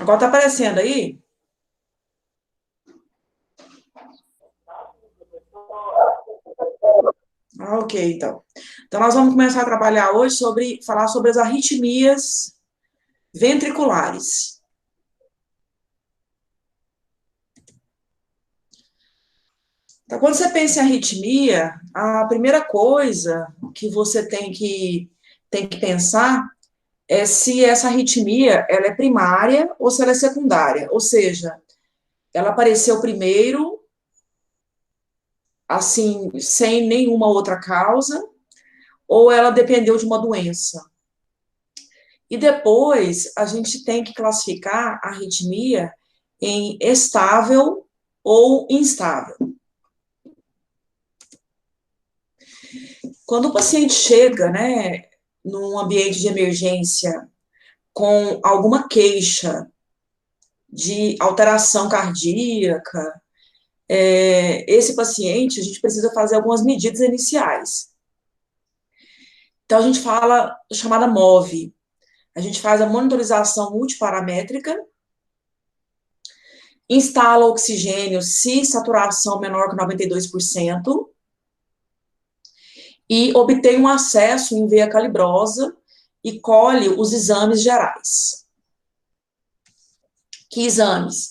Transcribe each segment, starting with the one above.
Agora tá aparecendo aí? Ah, ok, então. Então nós vamos começar a trabalhar hoje falar sobre as arritmias ventriculares. Então, quando você pensa em arritmia, a primeira coisa que você tem que pensar é se essa arritmia ela é primária ou se ela é secundária. Ou seja, ela apareceu primeiro, assim, sem nenhuma outra causa, ou ela dependeu de uma doença. E depois a gente tem que classificar a arritmia em estável ou instável. Quando o paciente chega, né, num ambiente de emergência com alguma queixa de alteração cardíaca, esse paciente, a gente precisa fazer algumas medidas iniciais. Então, a gente fala chamada MOVE. A gente faz a monitorização multiparamétrica, instala oxigênio se saturação menor que 92%, e obtém um acesso em veia calibrosa e colhe os exames gerais. Que exames?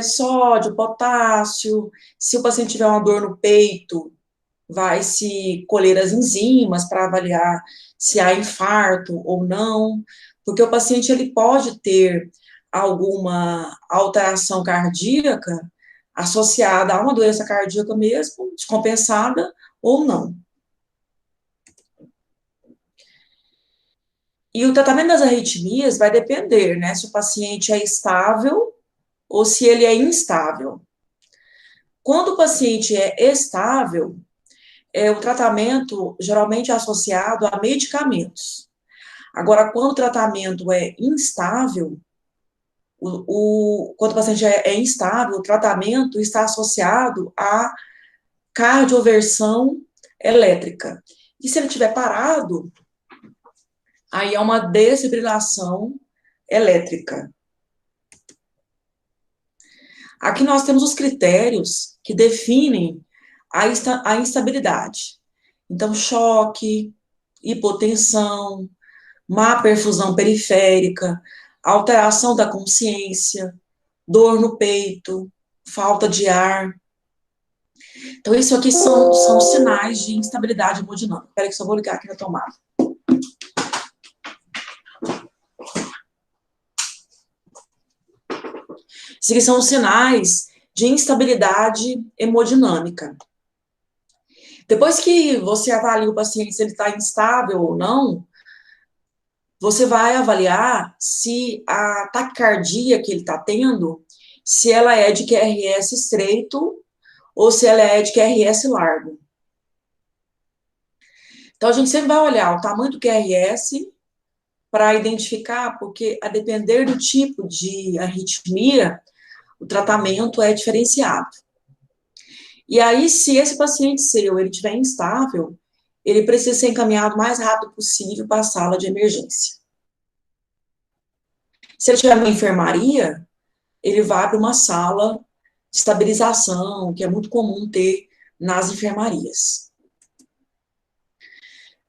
Sódio, potássio, se o paciente tiver uma dor no peito, vai se colher as enzimas para avaliar se há infarto ou não, porque o paciente ele pode ter alguma alteração cardíaca associada a uma doença cardíaca mesmo, descompensada ou não. E o tratamento das arritmias vai depender, né, se o paciente é estável ou se ele é instável. Quando o paciente é estável, o tratamento geralmente é associado a medicamentos. Agora, quando o tratamento é instável, quando o paciente é instável, o tratamento está associado a cardioversão elétrica. E se ele estiver parado, aí é uma desfibrilação elétrica. Aqui nós temos os critérios que definem a instabilidade. Então, choque, hipotensão, má perfusão periférica, alteração da consciência, dor no peito, falta de ar. Então, isso aqui são sinais de instabilidade hemodinâmica. Espera que só vou ligar aqui na tomada. Isso aqui são os sinais de instabilidade hemodinâmica. Depois que você avalia o paciente se ele está instável ou não, você vai avaliar se a taquicardia que ele está tendo, se ela é de QRS estreito ou se ela é de QRS largo. Então, a gente sempre vai olhar o tamanho do QRS para identificar, porque a depender do tipo de arritmia, o tratamento é diferenciado. E aí, se esse paciente seu ele estiver instável, ele precisa ser encaminhado o mais rápido possível para a sala de emergência. Se ele estiver na enfermaria, ele vai para uma sala de estabilização, que é muito comum ter nas enfermarias.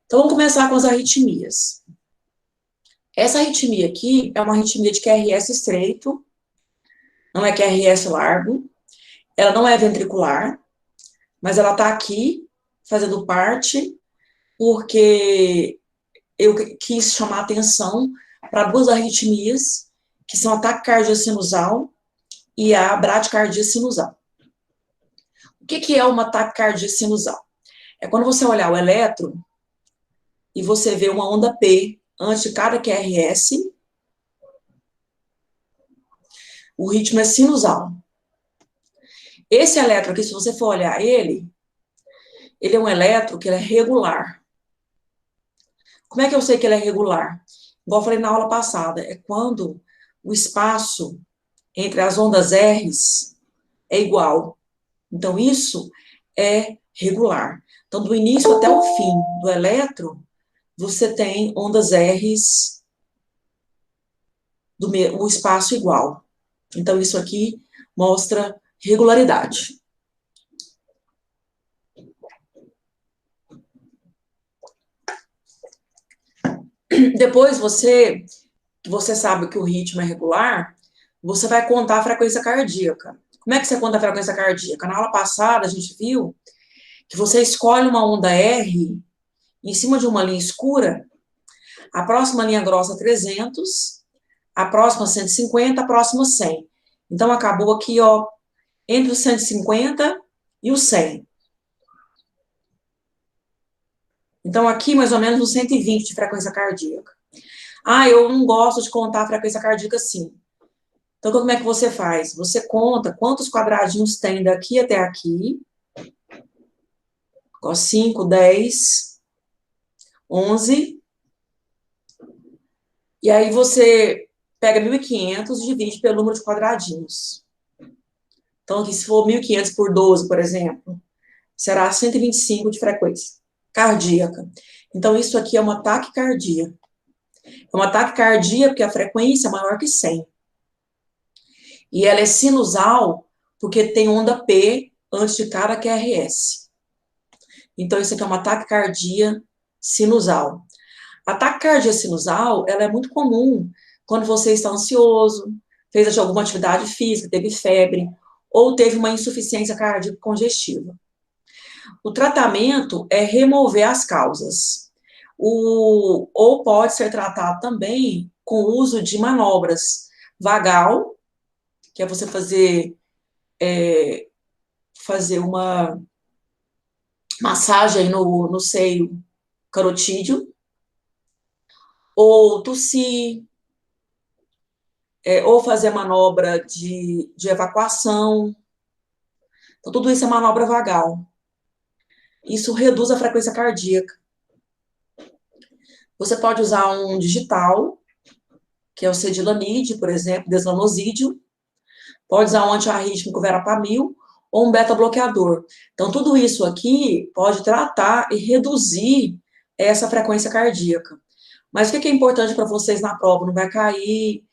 Então, vamos começar com as arritmias. Essa arritmia aqui é uma arritmia de QRS estreito, não é QRS largo, ela não é ventricular, mas ela está aqui fazendo parte porque eu quis chamar atenção para duas arritmias, que são a taquicardia sinusal e a bradicardia sinusal. O que é uma taquicardia sinusal? É quando você olhar o eletro e você vê uma onda P antes de cada QRS, o ritmo é sinusal. Esse eletro aqui, se você for olhar ele é um eletro que ele é regular. Como é que eu sei que ele é regular? Igual eu falei na aula passada, é quando o espaço entre as ondas R's é igual. Então, isso é regular. Então, do início até o fim do eletro, você tem ondas R's o espaço igual. Então, isso aqui mostra regularidade. Depois, que você sabe que o ritmo é regular, você vai contar a frequência cardíaca. Como é que você conta a frequência cardíaca? Na aula passada, a gente viu que você escolhe uma onda R em cima de uma linha escura, a próxima linha grossa 300, a próxima 150, a próxima 100. Então, acabou aqui, ó, entre o 150 e o 100. Então, aqui, mais ou menos, no 120 de frequência cardíaca. Ah, eu não gosto de contar a frequência cardíaca assim. Então, como é que você faz? Você conta quantos quadradinhos tem daqui até aqui. 5, 10, 11. E aí você pega 1.500 e divide pelo número de quadradinhos. Então, aqui, se for 1.500 por 12, por exemplo, será 125 de frequência cardíaca. Então, isso aqui é uma taquicardia. É uma taquicardia porque a frequência é maior que 100. E ela é sinusal porque tem onda P antes de cada QRS. Então, isso aqui é uma taquicardia sinusal. A taquicardia sinusal, ela é muito comum quando você está ansioso, fez alguma atividade física, teve febre, ou teve uma insuficiência cardíaca congestiva. O tratamento é remover as causas. Ou pode ser tratado também com o uso de manobras vagal, que é você fazer uma massagem no seio carotídeo, ou tossir, ou fazer manobra de evacuação. Então, tudo isso é manobra vagal. Isso reduz a frequência cardíaca. Você pode usar um digital, que é o Sedilanide, por exemplo, deslonosídeo. Pode usar um antiarrítmico verapamil ou um beta-bloqueador. Então, tudo isso aqui pode tratar e reduzir essa frequência cardíaca. Mas o que é importante para vocês na prova? Não vai cair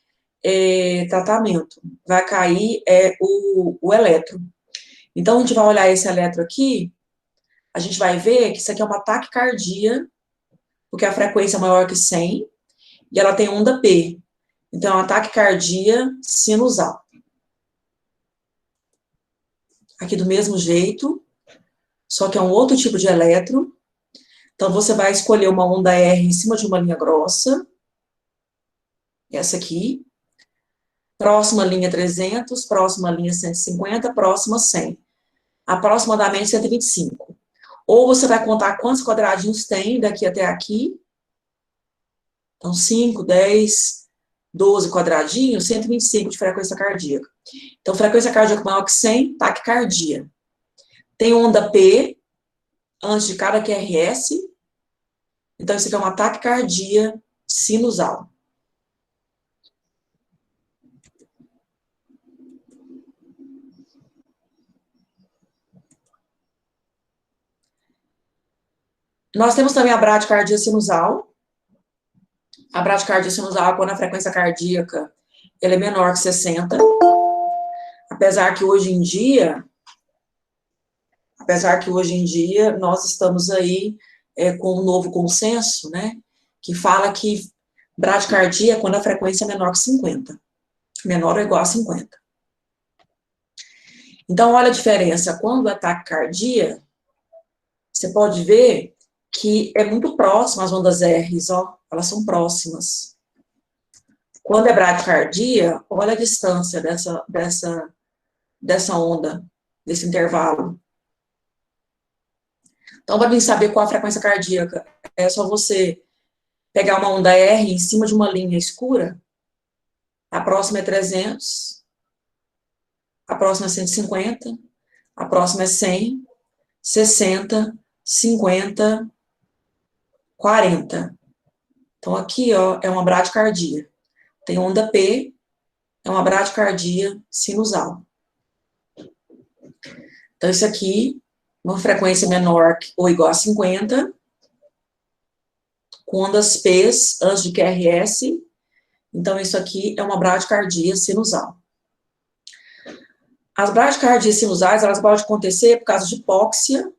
tratamento, vai cair o eletro. Então, a gente vai olhar esse eletro aqui, a gente vai ver que isso aqui é uma taquicardia, porque a frequência é maior que 100, e ela tem onda P. Então, é uma taquicardia sinusal. Aqui do mesmo jeito, só que é um outro tipo de eletro. Então, você vai escolher uma onda R em cima de uma linha grossa, essa aqui. Próxima linha 300, próxima linha 150, próxima 100. Aproximadamente 125. Ou você vai contar quantos quadradinhos tem daqui até aqui. Então, 5, 10, 12 quadradinhos, 125 de frequência cardíaca. Então, frequência cardíaca maior que 100, taquicardia. Tem onda P antes de cada QRS. Então, isso aqui é uma taquicardia sinusal. Nós temos também a bradicardia sinusal. A bradicardia sinusal é quando a frequência cardíaca ela é menor que 60. Apesar que hoje em dia nós estamos aí com um novo consenso, né, que fala que bradicardia é quando a frequência é menor que 50. Menor ou igual a 50. Então, olha a diferença. Quando é taquicardia, você pode ver que é muito próximo às ondas R's, ó, elas são próximas. Quando é bradicardia, olha a distância dessa onda, desse intervalo. Então, para mim saber qual a frequência cardíaca, é só você pegar uma onda R em cima de uma linha escura, a próxima é 300, a próxima é 150, a próxima é 100, 60, 50, 40. Então, aqui, ó, é uma bradicardia. Tem onda P, é uma bradicardia sinusal. Então, isso aqui, uma frequência menor ou igual a 50, com ondas P's antes de QRS, Então, isso aqui é uma bradicardia sinusal. As bradicardias sinusais, elas podem acontecer por causa de hipóxia.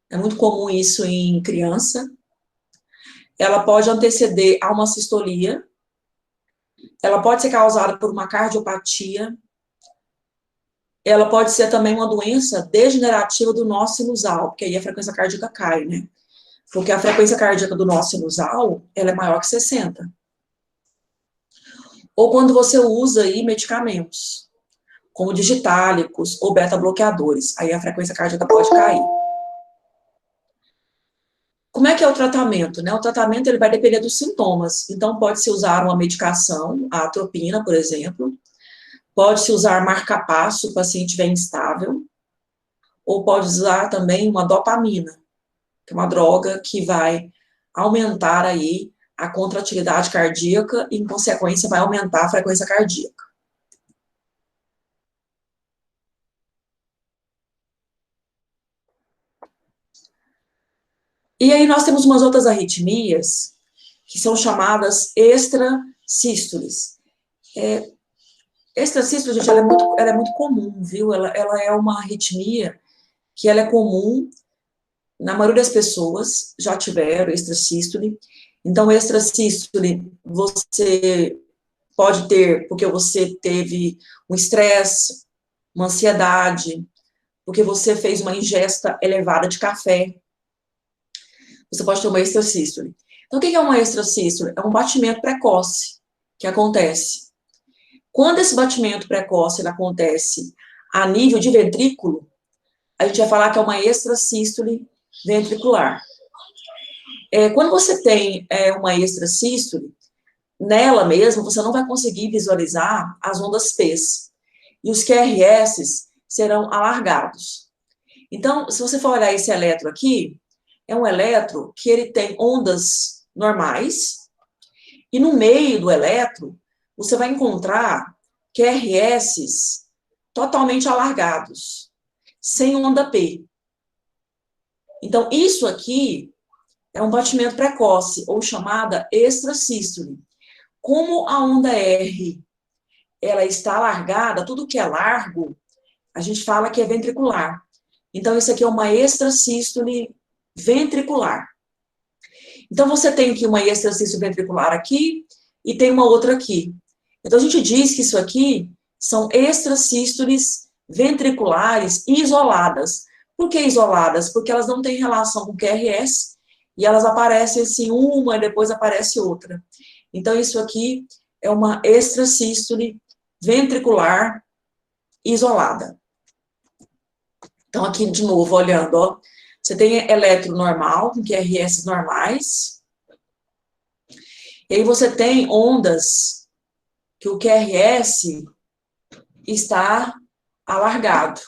É muito comum isso em criança. Ela pode anteceder a uma sistolia. Ela pode ser causada por uma cardiopatia. Ela pode ser também uma doença degenerativa do nó sinusal, porque aí a frequência cardíaca cai, né? Porque a frequência cardíaca do nó sinusal, ela é maior que 60. Ou quando você usa aí medicamentos, como digitálicos ou beta-bloqueadores, aí a frequência cardíaca pode cair. Como é que é o tratamento, né? O tratamento, ele vai depender dos sintomas. Então, pode-se usar uma medicação, a atropina, por exemplo. Pode-se usar marca-passo, se o paciente estiver instável. Ou pode usar também uma dopamina, que é uma droga que vai aumentar aí a contratilidade cardíaca e, em consequência, vai aumentar a frequência cardíaca. E aí nós temos umas outras arritmias que são chamadas extrasístoles. Extrasístole, gente, ela é muito comum, viu? Ela é uma arritmia que ela é comum, na maioria das pessoas já tiveram extrasístole. Então, extrasístole você pode ter porque você teve um estresse, uma ansiedade, porque você fez uma ingesta elevada de café. Você pode ter uma extrasístole. Então, o que é uma extrasístole? É um batimento precoce que acontece. Quando esse batimento precoce ele acontece a nível de ventrículo, a gente vai falar que é uma extrasístole ventricular. Quando você tem uma extrasístole, nela mesmo, você não vai conseguir visualizar as ondas P's. E os QRS serão alargados. Então, se você for olhar esse eletro aqui, é um eletro que ele tem ondas normais, e no meio do eletro, você vai encontrar QRS totalmente alargados, sem onda P. Então, isso aqui é um batimento precoce, ou chamada extrasístole. Como a onda R, ela está alargada, tudo que é largo, a gente fala que é ventricular. Então, isso aqui é uma extrasístole ventricular. Então, você tem aqui uma extrasístole ventricular aqui e tem uma outra aqui. Então, a gente diz que isso aqui são extrasístoles ventriculares isoladas. Por que isoladas? Porque elas não têm relação com o QRS e elas aparecem assim, uma e depois aparece outra. Então, isso aqui é uma extrasístole ventricular isolada. Então, aqui de novo, olhando, ó, você tem eletro normal, com QRS normais, e aí você tem ondas que o QRS está alargado.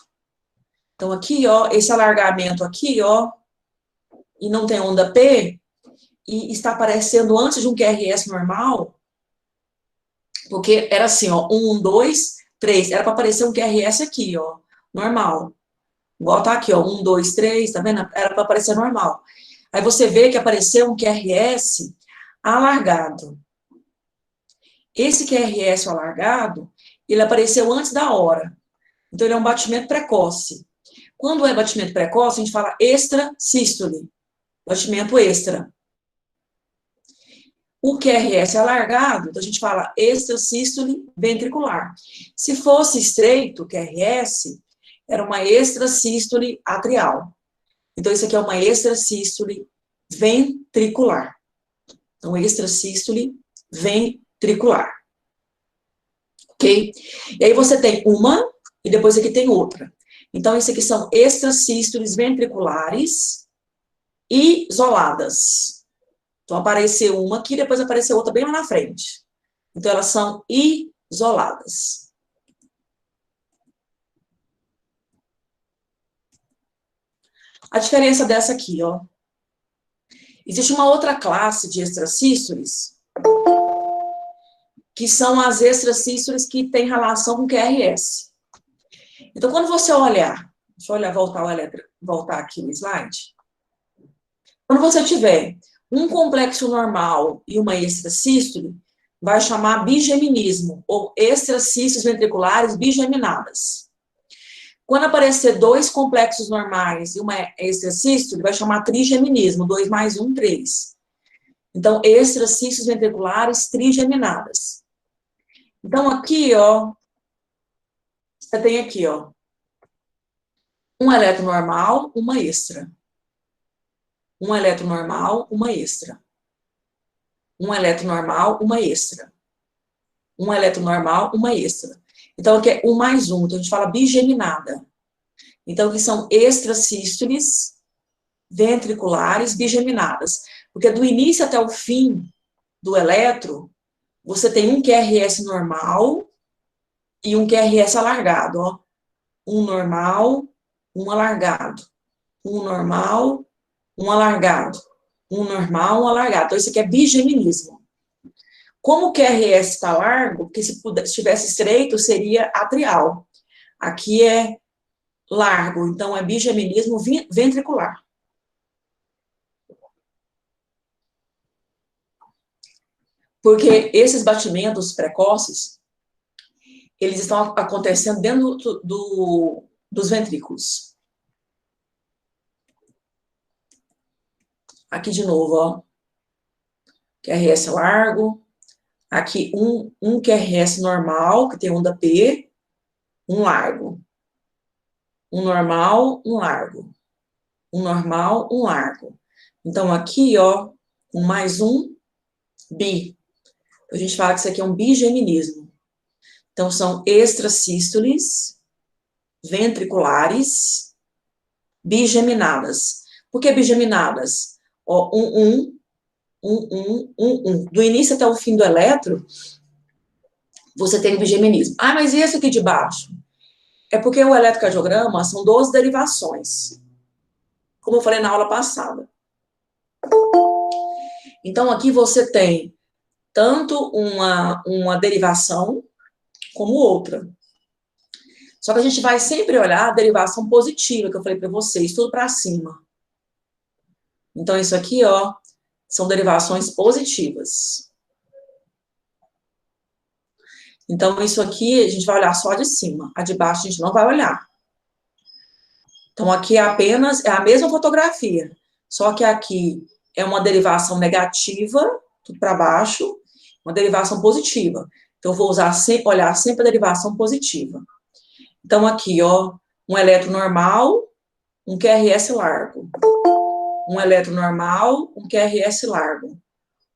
Então, aqui, ó, esse alargamento aqui, ó, e não tem onda P, e está aparecendo antes de um QRS normal, porque era assim, ó, 1, 2, 3, era para aparecer um QRS aqui, ó, normal. Igual tá aqui, ó, 1, 2, 3, tá vendo? Era para aparecer normal. Aí você vê que apareceu um QRS alargado. Esse QRS alargado, ele apareceu antes da hora. Então, ele é um batimento precoce. Quando é batimento precoce, a gente fala extrasístole, batimento extra. O QRS é alargado, então a gente fala extrasístole ventricular. Se fosse estreito, o QRS, era uma extrasístole atrial. Então, isso aqui é uma extrasístole ventricular. Então, extrasístole ventricular. Ok? E aí você tem uma, e depois aqui tem outra. Então, isso aqui são extrasístoles ventriculares isoladas. Então, apareceu uma aqui, depois apareceu outra bem lá na frente. Então, elas são isoladas. A diferença dessa aqui, ó. Existe uma outra classe de extrasístoles, que são as extrasístoles que têm relação com QRS. Então, quando você olhar, deixa eu olhar, voltar aqui no slide. Quando você tiver um complexo normal e uma extrasístole, vai chamar bigeminismo, ou extracistos ventriculares bigeminadas. Quando aparecer dois complexos normais e uma extracístole, vai chamar trigeminismo, 2 mais 1, 3. Então, extracistos ventriculares trigeminadas. Então, aqui, ó, você tem aqui, ó, um eletro normal, uma extra. Um eletro normal, uma extra. Um eletro normal, uma extra. Um eletro normal, uma extra. Então, aqui é 1 mais 1. Então, a gente fala bigeminada. Então, aqui são extrasístoles ventriculares bigeminadas. Porque do início até o fim do eletro, você tem um QRS normal e um QRS alargado, ó. Um normal, um alargado. Um normal, um alargado. Um normal, um alargado. Então, isso aqui é bigeminismo. Como o QRS está largo, porque se estivesse estreito, seria atrial. Aqui é largo, então é bigeminismo ventricular. Porque esses batimentos precoces, eles estão acontecendo dentro dos ventrículos. Aqui de novo, ó. QRS largo. Aqui um QRS normal, que tem onda P, um largo. Um normal, um largo. Um normal, um largo. Então, aqui, ó, um mais um, bi. A gente fala que isso aqui é um bigeminismo. Então, são extrasístoles ventriculares bigeminadas. Por que bigeminadas? Ó, Do início até o fim do eletro, você tem o bigeminismo. Ah, mas e esse aqui de baixo? É porque o eletrocardiograma são 12 derivações, como eu falei na aula passada. Então, aqui você tem tanto uma derivação como outra. Só que a gente vai sempre olhar a derivação positiva, que eu falei para vocês, tudo para cima. Então, isso aqui, ó, são derivações positivas. Então, isso aqui a gente vai olhar só de cima. A de baixo a gente não vai olhar. Então, aqui é apenas, é a mesma fotografia. Só que aqui é uma derivação negativa, tudo para baixo, uma derivação positiva. Então, eu vou olhar sempre a derivação positiva. Então, aqui, ó, um eletro normal, um QRS largo. Um eletro normal, um QRS largo.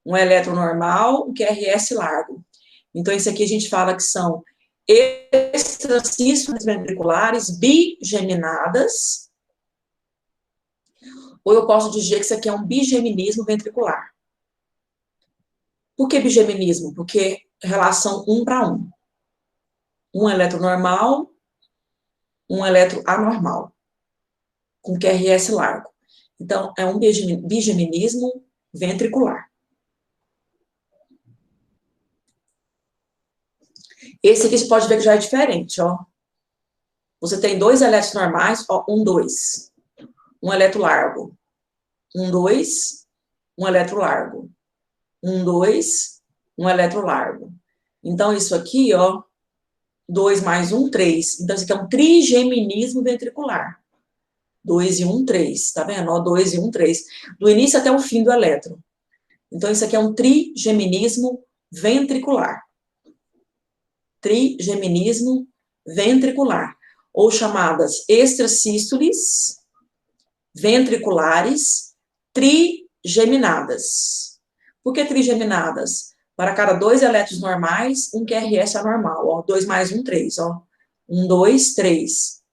Um eletro normal, um QRS largo. Então, isso aqui a gente fala que são extrasístoles ventriculares bigeminadas, ou eu posso dizer que isso aqui é um bigeminismo ventricular. Por que bigeminismo? Porque relação 1 para 1. Um eletro normal, um eletro anormal, com QRS largo. Então, é um bigeminismo ventricular. Esse aqui você pode ver que já é diferente, ó. Você tem dois elétrons normais, ó, 1, 2. Um eletro largo. 1, 2, um eletro largo. 1, 2, um eletro largo. Então, isso aqui, ó, 2 mais 1, 3. Então, isso aqui é um trigeminismo ventricular. 2 e 1, 3. Tá vendo? Ó, 2 e 1, 3. Do início até o fim do elétron. Então, isso aqui é um trigeminismo ventricular. Trigeminismo ventricular. Ou chamadas extrasístoles ventriculares trigeminadas. Por que trigeminadas? Para cada 2 elétrons normais, um QRS anormal. Ó, 2 mais 1, 3. Ó. 1, 2, 3.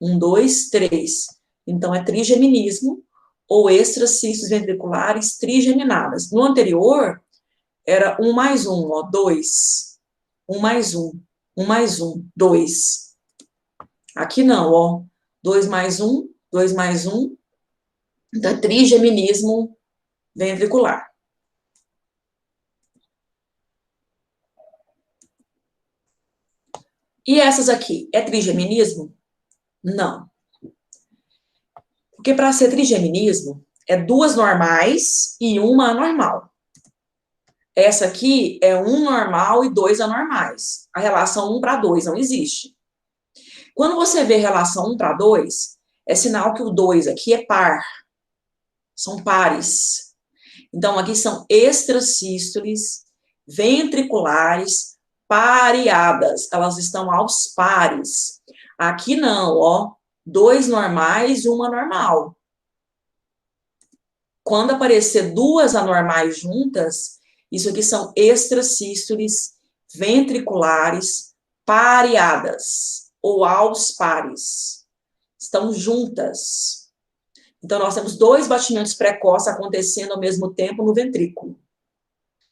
1, 2, 3. Então, é trigeminismo ou extrasístoles ventriculares trigeminadas. No anterior, era 1 mais 1, ó, 2. 1 mais 1. 1 mais 1, 2. Aqui não, ó. 2 mais 1, 2 mais 1. Então, é trigeminismo ventricular. E essas aqui, é trigeminismo? Não. Porque para ser trigeminismo, é 2 normais e uma anormal. Essa aqui é 1 normal e 2 anormais. A relação 1 para 2 não existe. Quando você vê relação 1 para 2, é sinal que o 2 aqui é par. São pares. Então, aqui são extrasístoles ventriculares pareadas. Elas estão aos pares. Aqui não, ó. 2 normais e 1 anormal. Quando aparecer 2 anormais juntas, isso aqui são extrasístoles ventriculares pareadas, ou aos pares. Estão juntas. Então, nós temos 2 batimentos precoces acontecendo ao mesmo tempo no ventrículo.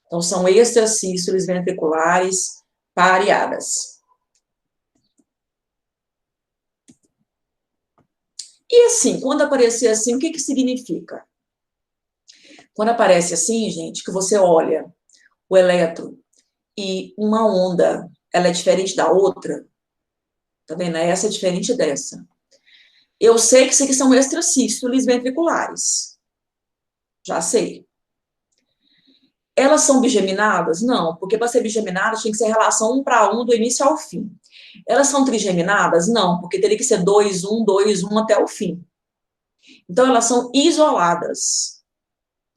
Então, são extrasístoles ventriculares pareadas. E assim, quando aparecer assim, o que que significa? Quando aparece assim, gente, que você olha o elétron e uma onda, ela é diferente da outra, tá vendo? Essa é diferente dessa. Eu sei que isso aqui são extrasístoles ventriculares. Já sei. Elas são bigeminadas? Não, porque para ser bigeminada tinha que ser relação 1 para 1 do início ao fim. Elas são trigeminadas? Não, porque teria que ser 2, 1, 2, 1 até o fim. Então, elas são isoladas.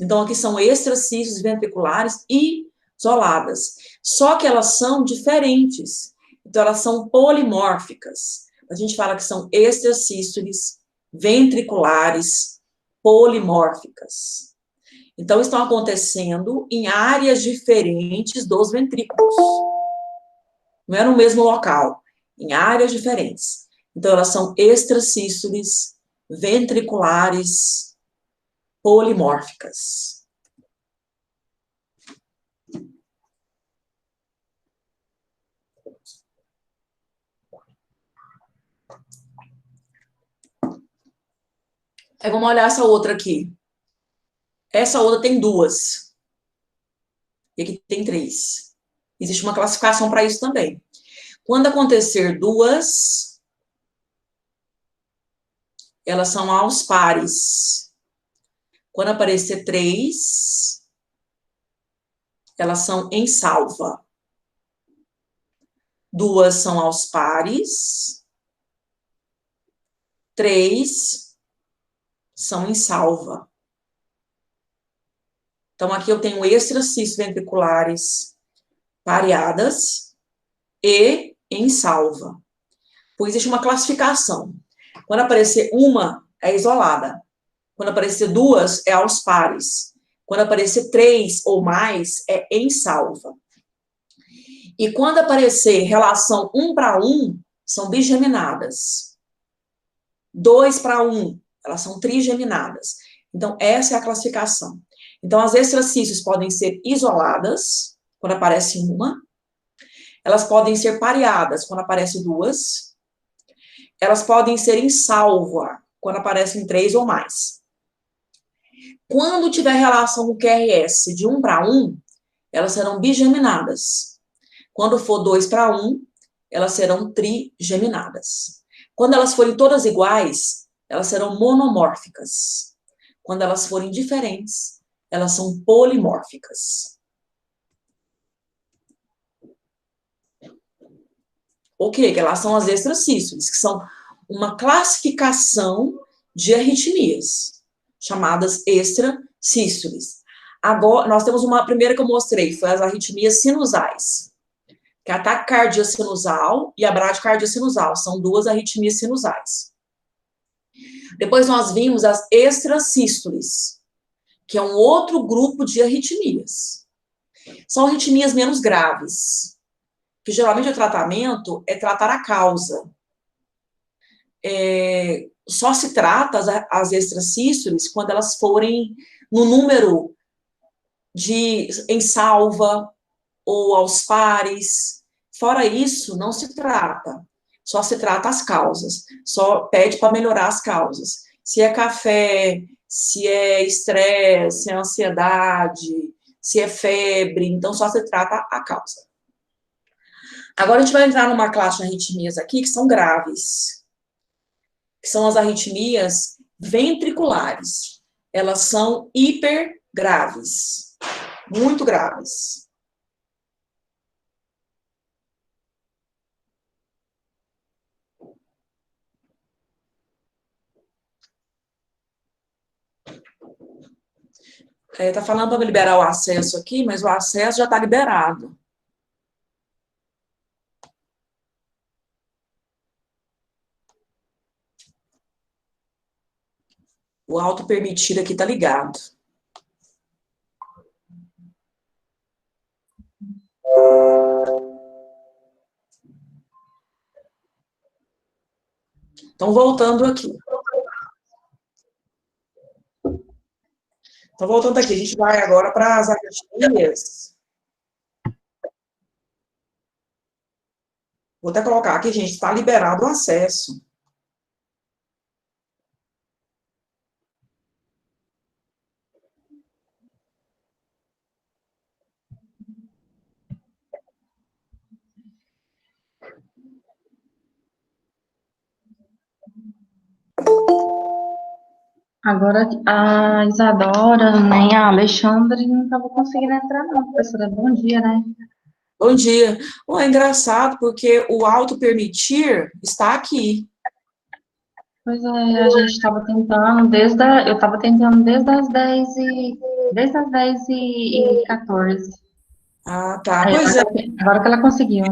Então, aqui são extrasístoles ventriculares isoladas. Só que elas são diferentes. Então, elas são polimórficas. A gente fala que são extrasístoles ventriculares polimórficas. Então, estão acontecendo em áreas diferentes dos ventrículos. Não é no mesmo local, em áreas diferentes. Então, elas são extrasístoles ventriculares polimórficas. Aí, vamos olhar essa outra aqui. Essa outra tem 2. E aqui tem 3. Existe uma classificação para isso também. Quando acontecer 2, elas são aos pares. Quando aparecer 3, elas são em salva. 2 são aos pares. 3 são em salva. Então, aqui eu tenho extrasístoles ventriculares pareadas e em salva. Pois existe uma classificação. Quando aparecer uma, é isolada. Quando aparecer 2, é aos pares. Quando aparecer 3 ou mais, é em salva. E quando aparecer relação 1 para 1, são bigeminadas. 2 para 1, elas são trigeminadas. Então, essa é a classificação. Então, as extrasístoles podem ser isoladas, quando aparece uma. Elas podem ser pareadas, quando aparece 2. Elas podem ser em salva, quando aparecem 3 ou mais. Quando tiver relação com QRS de 1 para 1, elas serão bigeminadas. Quando for 2 para 1, elas serão trigeminadas. Quando elas forem todas iguais, elas serão monomórficas. Quando elas forem diferentes, elas são polimórficas. O que? Que elas são as extrasístoles, que são uma classificação de arritmias, chamadas extrasístoles. Agora, nós temos uma primeira que eu mostrei, foi as arritmias sinusais, que é a taquicardia sinusal e a bradicardia sinusal, são 2 arritmias sinusais. Depois nós vimos as extrasístoles, que é um outro grupo de arritmias. São arritmias menos graves, que geralmente o tratamento é tratar a causa. Só se trata as extrasístoles quando elas forem no número em salva ou aos pares. Fora isso, não se trata. Só se trata as causas. Só pede para melhorar as causas. Se é café, se é estresse, se é ansiedade, se é febre, então só se trata a causa. Agora a gente vai entrar numa classe de arritmias aqui que são graves, que são as arritmias ventriculares. Elas são hipergraves. muito graves. Tá falando para liberar o acesso aqui, mas o acesso já está liberado. O auto permitir aqui está ligado. Então, voltando aqui. Então, voltando aqui, a gente vai agora para as arritmias. Vou até colocar aqui, gente, está liberado o acesso. Agora a Isadora, nem a Alexandre não estavam conseguindo entrar, não, professora. Bom dia, né? Bom dia. É engraçado porque o auto-permitir está aqui. Pois é, a gente estava tentando eu estava tentando desde as 10 e 14. Ah, tá. Aí Pois é, agora que ela conseguiu.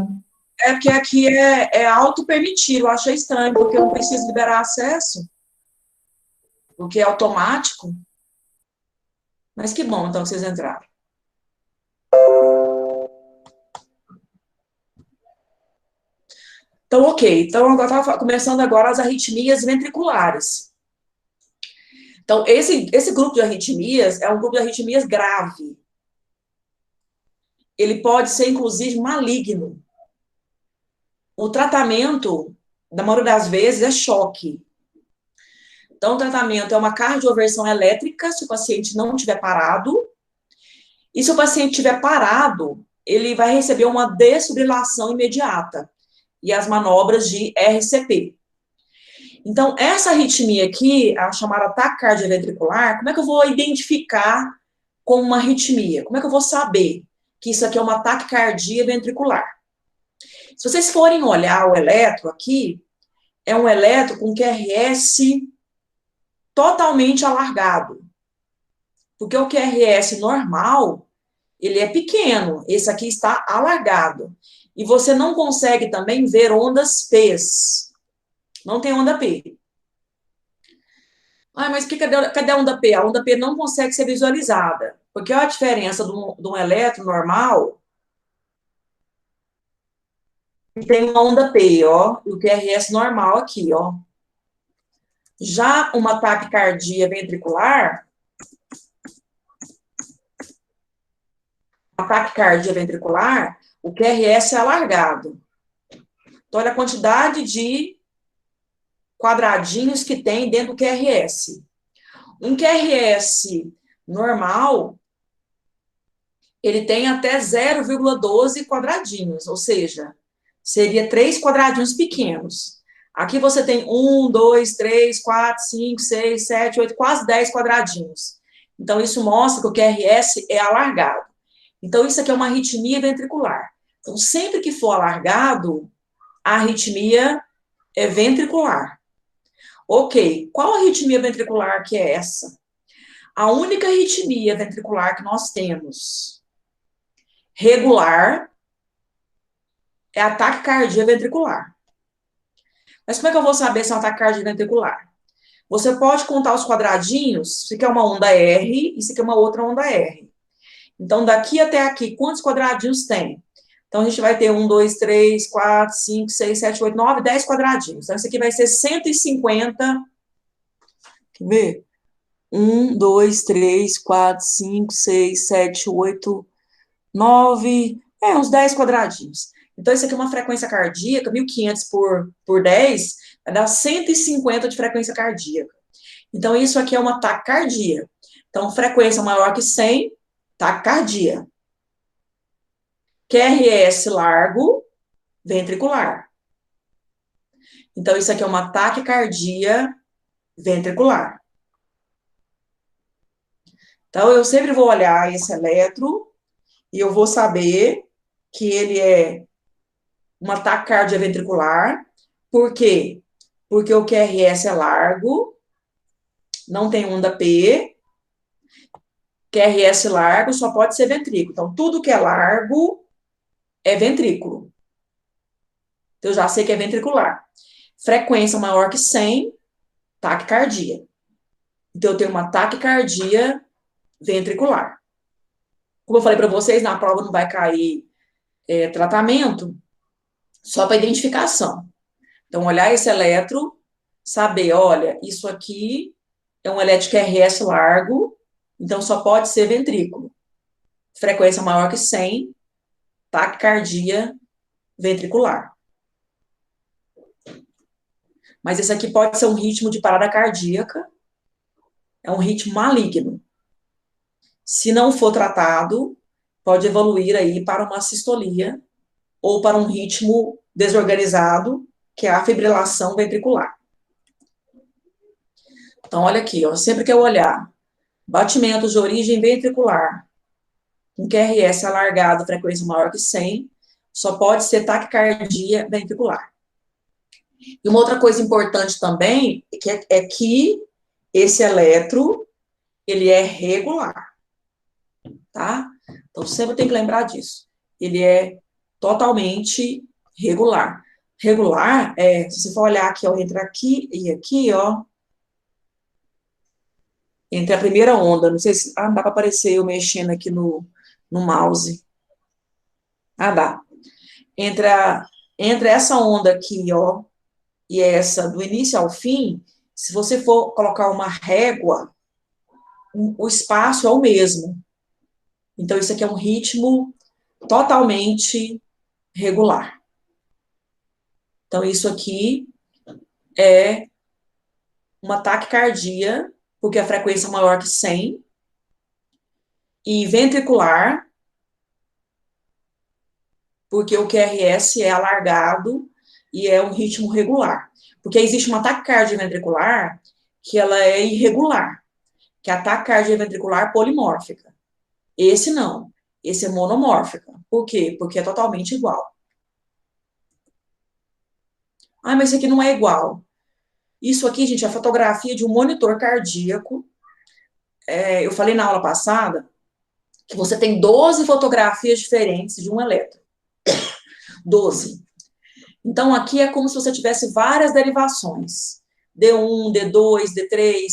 é porque aqui é auto-permitir. Eu achei estranho, porque eu não preciso liberar acesso, porque é automático. Mas que bom, então, que vocês entraram. Então, ok. Então, agora estava começando agora as arritmias ventriculares. Então, esse grupo de arritmias é um grupo de arritmias grave. Ele pode ser, inclusive, maligno. O tratamento, da maioria das vezes, é choque. Então, o tratamento é uma cardioversão elétrica, se o paciente não estiver parado. E se o paciente estiver parado, ele vai receber uma desfibrilação imediata. E as manobras de RCP. Então, essa arritmia aqui, a chamada taquicardia ventricular, como é que eu vou identificar como uma arritmia? Como é que eu vou saber que isso aqui é uma taquicardia ventricular? Se vocês forem olhar o eletro aqui, é um eletro com QRS totalmente alargado. Porque o QRS normal, ele é pequeno, esse aqui está alargado. E você não consegue também ver ondas P's. Não tem onda P. Ah, mas cadê a onda P? A onda P não consegue ser visualizada. Porque olha a diferença de um eletro normal e tem uma onda P, ó, e o QRS normal aqui, ó. Já uma taquicardia ventricular, o QRS é alargado. Então, olha a quantidade de quadradinhos que tem dentro do QRS. Um QRS normal, ele tem até 0,12 quadradinhos, ou seja, seria 3 quadradinhos pequenos. Aqui você tem 1, 2, 3, 4, 5, 6, 7, 8, quase 10 quadradinhos. Então, isso mostra que o QRS é alargado. Então, isso aqui é uma arritmia ventricular. Então, sempre que for alargado, a arritmia é ventricular. Ok, qual arritmia ventricular que é essa? A única arritmia ventricular que nós temos regular é a taquicardia ventricular. Mas como é que eu vou saber se é uma taquicardia ventricular? Você pode contar os quadradinhos, se quer uma onda R e se quer uma outra onda R. Então, daqui até aqui, quantos quadradinhos tem? Então, a gente vai ter 1, 2, 3, 4, 5, 6, 7, 8, 9, 10 quadradinhos. Então, isso aqui vai ser 150. Quer ver? 1, 2, 3, 4, 5, 6, 7, 8, 9, uns 10 quadradinhos. Então, isso aqui é uma frequência cardíaca, 1.500 por 10, vai dar 150 de frequência cardíaca. Então, isso aqui é uma taquicardia. Então, frequência maior que 100, taquicardia. QRS largo, ventricular. Então, isso aqui é uma taquicardia ventricular. Então, eu sempre vou olhar esse eletro e eu vou saber que ele é uma taquicardia ventricular. Por quê? Porque o QRS é largo, não tem onda P, QRS largo só pode ser ventrículo. Então, tudo que é largo é ventrículo. Então, eu já sei que é ventricular. Frequência maior que 100, taquicardia. Então, eu tenho uma taquicardia ventricular. Como eu falei para vocês, na prova não vai cair tratamento, só para identificação. Então, olhar esse eletro, saber, olha, isso aqui é um eletro QRS largo, então só pode ser ventrículo. Frequência maior que 100, taquicardia ventricular. Mas esse aqui pode ser um ritmo de parada cardíaca, é um ritmo maligno. Se não for tratado, pode evoluir aí para uma sistolia ou para um ritmo desorganizado, que é a fibrilação ventricular. Então, olha aqui, ó, sempre que eu olhar batimentos de origem ventricular, com QRS alargado, frequência maior que 100, só pode ser taquicardia ventricular. E uma outra coisa importante também é que esse eletro, ele é regular, tá? Então, sempre tem que lembrar disso. Ele é totalmente regular. Regular, se você for olhar aqui, ó, entre aqui e aqui, ó, entre a primeira onda, não sei se dá para aparecer eu mexendo aqui no mouse. Dá. Entre essa onda aqui, ó, e essa do início ao fim, se você for colocar uma régua, o espaço é o mesmo. Então, isso aqui é um ritmo totalmente regular. Então, isso aqui é uma taquicardia, porque a frequência é maior que 100, e ventricular, porque o QRS é alargado e é um ritmo regular. Porque existe uma taquicardia ventricular que ela é irregular, que é a taquicardia ventricular polimórfica. Esse não, esse é monomórfica. Por quê? Porque é totalmente igual. Mas isso aqui não é igual. Isso aqui, gente, é a fotografia de um monitor cardíaco. Eu falei na aula passada que você tem 12 fotografias diferentes de um eletro. 12. Então, aqui é como se você tivesse várias derivações. D1, D2, D3,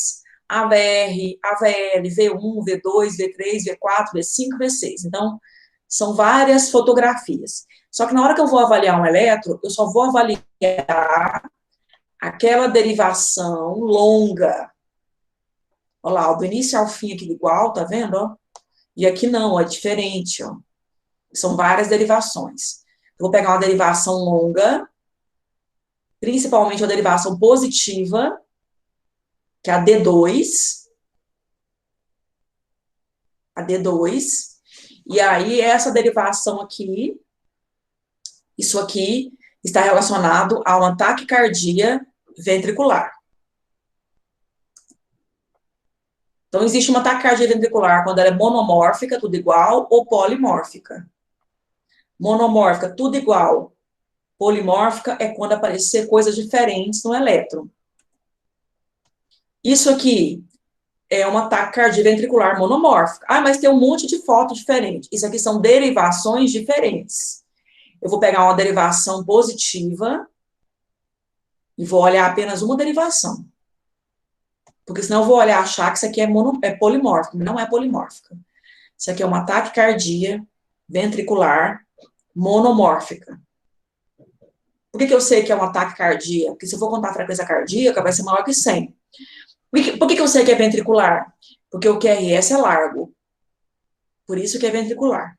AVR, AVL, V1, V2, V3, V4, V5, V6. Então, são várias fotografias. Só que na hora que eu vou avaliar um eletro, eu só vou avaliar aquela derivação longa. Olha lá, do início ao fim aqui igual, tá vendo? Ó? E aqui não, é diferente, ó. São várias derivações. Eu vou pegar uma derivação longa, principalmente a derivação positiva, que é a D2. A D2. E aí, essa derivação aqui, isso aqui, está relacionado a uma taquicardia ventricular. Então, existe uma taquicardia ventricular quando ela é monomórfica, tudo igual, ou polimórfica. Monomórfica, tudo igual. Polimórfica é quando aparecer coisas diferentes no elétron. Isso aqui é uma taquicardia ventricular monomórfica. Mas tem um monte de foto diferente. Isso aqui são derivações diferentes. Eu vou pegar uma derivação positiva e vou olhar apenas uma derivação. Porque senão eu vou olhar e achar que isso aqui é polimórfico. Não é polimórfica. Isso aqui é uma taquicardia ventricular monomórfica. Por que eu sei que é um ataque cardíaco? Porque se eu for contar a frequência cardíaca, vai ser maior que 100. Por que eu sei que é ventricular? Porque o QRS é largo. Por isso que é ventricular.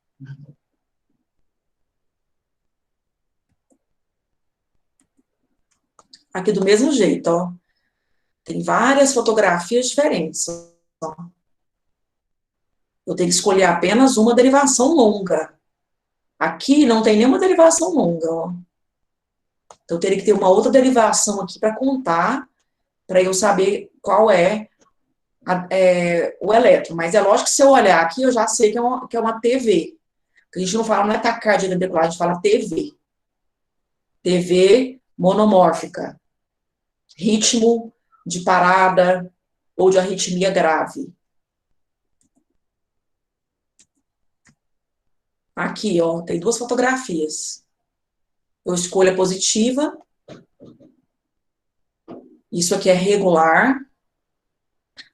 Aqui do mesmo jeito, ó. Tem várias fotografias diferentes. Ó. Eu tenho que escolher apenas uma derivação longa. Aqui não tem nenhuma derivação longa, ó. Então, eu teria que ter uma outra derivação aqui para contar, para eu saber qual é, o elétron. Mas é lógico que se eu olhar aqui, eu já sei que é uma TV. A gente não fala, não é taquicardia ventricular, a gente fala TV. TV monomórfica. Ritmo de parada ou de arritmia grave. Aqui, ó, tem duas fotografias. Eu escolho a positiva. Isso aqui é regular.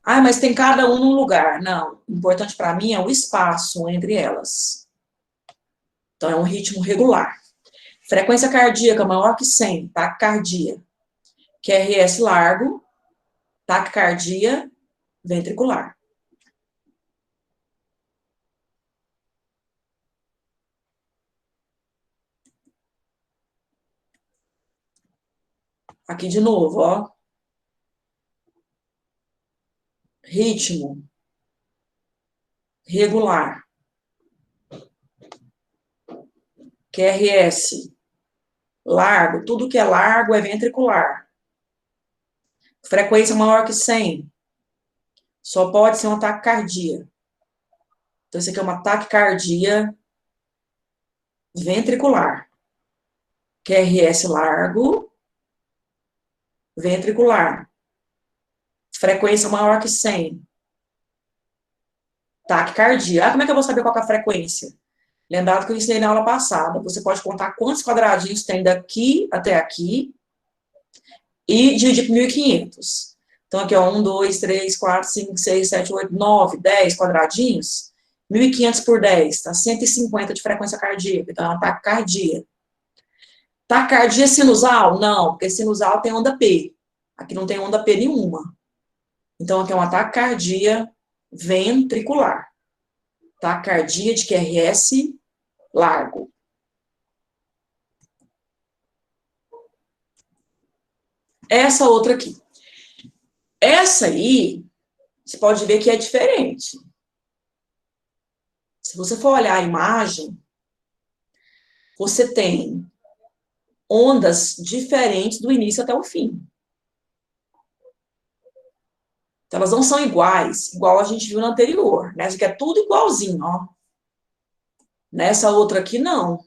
Ah, mas tem cada um num lugar. Não, o importante para mim é o espaço entre elas. Então, é um ritmo regular. Frequência cardíaca maior que 100, taquicardia. QRS largo, taquicardia ventricular. Aqui de novo, ó. Ritmo regular. QRS largo, tudo que é largo é ventricular. Frequência maior que 100, só pode ser uma taquicardia. Então, isso aqui é uma taquicardia ventricular. QRS largo, ventricular. Frequência maior que 100. Taquicardia. Ah, como é que eu vou saber qual é a frequência? Lembrado que eu ensinei na aula passada. Você pode contar quantos quadradinhos tem daqui até aqui e dividir por 1.500. Então, aqui, ó, 1, 2, 3, 4, 5, 6, 7, 8, 9, 10 quadradinhos. 1.500 por 10, tá? 150 de frequência cardíaca. Então, é uma taquicardia. Taquicardia sinusal? Não, porque sinusal tem onda P. Aqui não tem onda P nenhuma. Então, aqui é uma taquicardia ventricular. Taquicardia de QRS largo. Essa outra aqui. Essa aí, você pode ver que é diferente. Se você for olhar a imagem, você tem ondas diferentes do início até o fim. Então, elas não são iguais, igual a gente viu na anterior. Nessa aqui é tudo igualzinho, ó. Nessa outra aqui, não.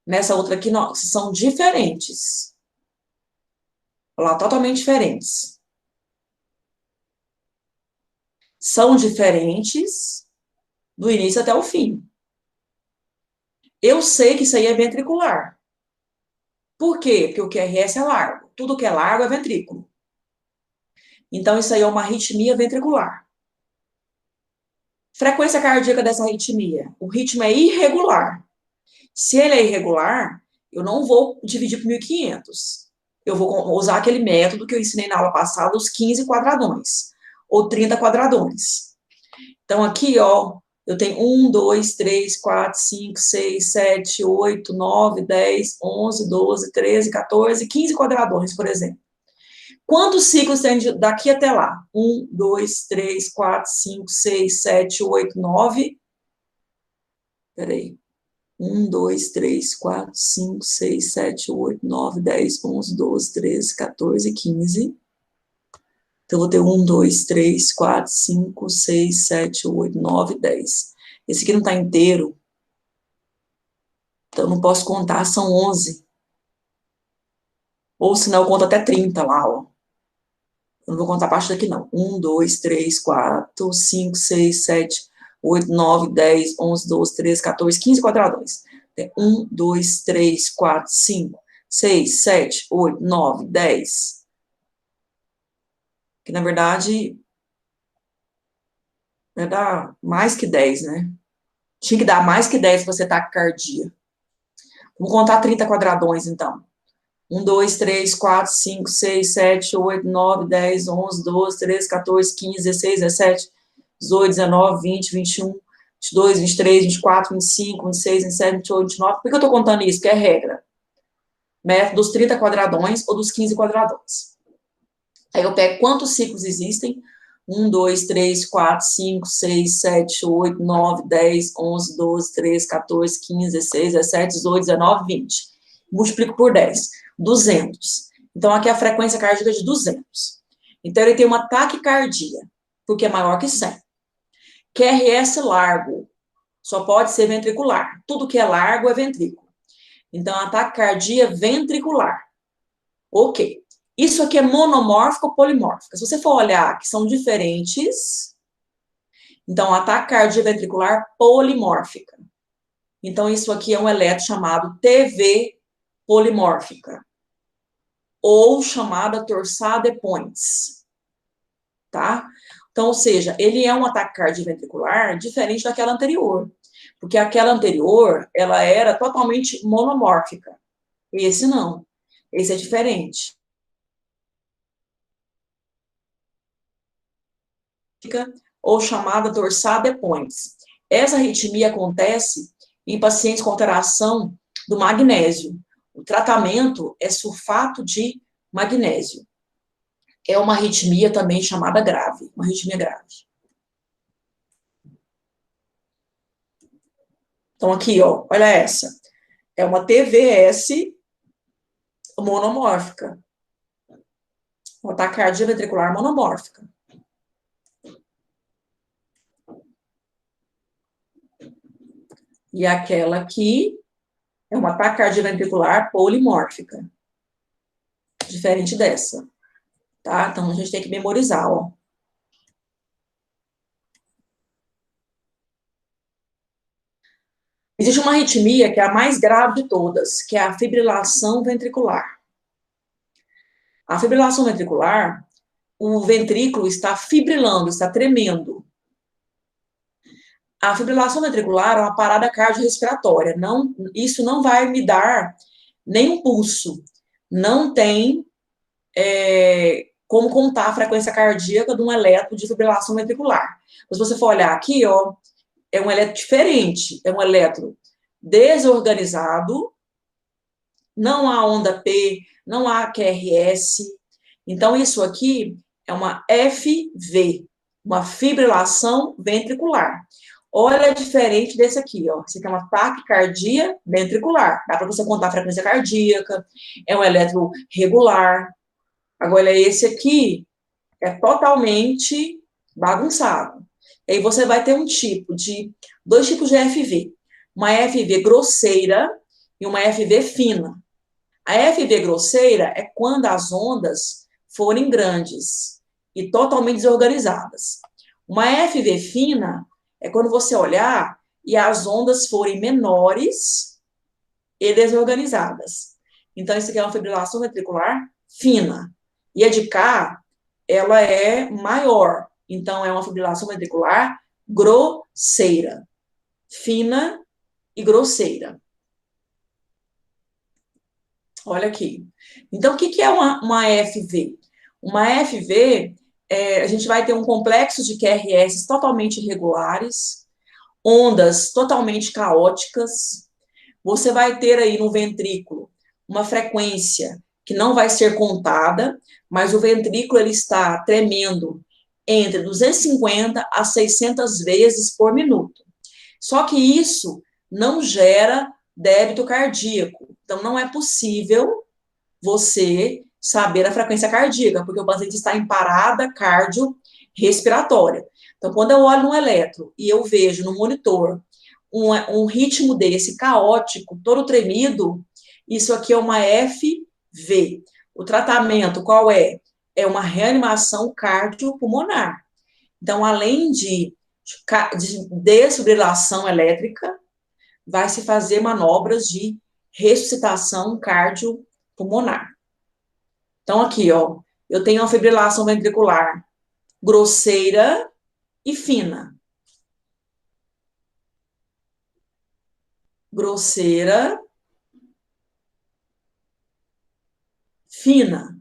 Nessa outra aqui, não. São diferentes. Olha lá, totalmente diferentes. São diferentes do início até o fim. Eu sei que isso aí é ventricular. Por quê? Porque o QRS é largo. Tudo que é largo é ventrículo. Então, isso aí é uma arritmia ventricular. Frequência cardíaca dessa arritmia. O ritmo é irregular. Se ele é irregular, eu não vou dividir por 1.500. Eu vou usar aquele método que eu ensinei na aula passada, os 15 quadradões, ou 30 quadradões. Então, aqui, ó, eu tenho 1, 2, 3, 4, 5, 6, 7, 8, 9, 10, 11, 12, 13, 14, 15 quadradões, por exemplo. Quantos ciclos tem daqui até lá? 1, 2, 3, 4, 5, 6, 7, 8, 9. Peraí. 1, 2, 3, 4, 5, 6, 7, 8, 9, 10, 11, 12, 13, 14, 15. Então, eu vou ter 1, 2, 3, 4, 5, 6, 7, 8, 9, 10. Esse aqui não está inteiro. Então, eu não posso contar, são 11. Ou senão eu conto até 30 lá, ó. Eu não vou contar a parte daqui, não. 1, 2, 3, 4, 5, 6, 7, 8, 9, 10, 11, 12, 13, 14, 15 quadradões. 1, 2, 3, 4, 5, 6, 7, 8, 9, 10. Que, na verdade, vai dar mais que 10, né? Tinha que dar mais que 10 para você taquicardia. Vamos contar 30 quadradões, então. 1, 2, 3, 4, 5, 6, 7, 8, 9, 10, 11, 12, 13, 14, 15, 16, 17, 18, 19, 20, 21, 22, 23, 24, 25, 26, 27, 28, 29. Por que eu estou contando isso? Porque é regra. Método dos 30 quadradões ou dos 15 quadradões. Aí eu pego quantos ciclos existem. 1, 2, 3, 4, 5, 6, 7, 8, 9, 10, 11, 12, 13, 14, 15, 16, 17, 18, 19, 20. Multiplico por 10. 200. Então, aqui é a frequência cardíaca de 200. Então, ele tem uma taquicardia, porque é maior que 100. QRS largo. Só pode ser ventricular. Tudo que é largo é ventrículo. Então, ataque cardíaco ventricular. Ok. Isso aqui é monomórfico ou polimórfico? Se você for olhar que são diferentes, então, ataque cardíaco ventricular polimórfica. Então, isso aqui é um eletro chamado TV polimórfica, ou chamada torsade points, tá? Então, ou seja, ele é um ataque cardioventricular diferente daquela anterior, porque aquela anterior, ela era totalmente monomórfica. Esse não. Esse é diferente. Ou chamada torsade points. Essa arritmia acontece em pacientes com alteração do magnésio. O tratamento é sulfato de magnésio. É uma arritmia também chamada grave, uma arritmia grave. Então, aqui, ó, olha essa. É uma TVS monomórfica. Uma taquicardia ventricular monomórfica. E aquela aqui é uma taquicardia ventricular polimórfica. Diferente dessa. Tá? Então, a gente tem que memorizar, ó. Existe uma arritmia que é a mais grave de todas, que é a fibrilação ventricular. A fibrilação ventricular, o ventrículo está fibrilando, está tremendo. A fibrilação ventricular é uma parada cardiorrespiratória. Não, isso não vai me dar nenhum pulso. Não tem como contar a frequência cardíaca de um eletro de fibrilação ventricular. Mas se você for olhar aqui, ó, é um eletro diferente. É um eletro desorganizado, não há onda P, não há QRS. Então, isso aqui é uma FV, uma fibrilação ventricular. Olha diferente desse aqui, ó. Esse aqui é uma taquicardia ventricular. Dá para você contar a frequência cardíaca, é um eletro regular. Agora, esse aqui é totalmente bagunçado. E aí você vai ter dois tipos de FV. Uma FV grosseira e uma FV fina. A FV grosseira é quando as ondas forem grandes e totalmente desorganizadas. Uma FV fina é quando você olhar e as ondas forem menores e desorganizadas. Então, isso aqui é uma fibrilação ventricular fina. E a de cá, ela é maior. Então, é uma fibrilação ventricular grosseira. Fina e grosseira. Olha aqui. Então, o que é uma FV? Uma FV, a gente vai ter um complexo de QRS totalmente irregulares, ondas totalmente caóticas. Você vai ter aí no ventrículo uma frequência que não vai ser contada, mas o ventrículo ele está tremendo entre 250 a 600 vezes por minuto. Só que isso não gera débito cardíaco. Então, não é possível você saber a frequência cardíaca, porque o paciente está em parada cardiorrespiratória. Então, quando eu olho no eletro e eu vejo no monitor um ritmo desse caótico, todo tremido, isso aqui é uma FV. O tratamento qual é? É uma reanimação cardiopulmonar. Então, além de desfibrilação elétrica, vai se fazer manobras de ressuscitação cardiopulmonar. Então, aqui, ó, eu tenho uma fibrilação ventricular grosseira e fina. Grosseira, fina.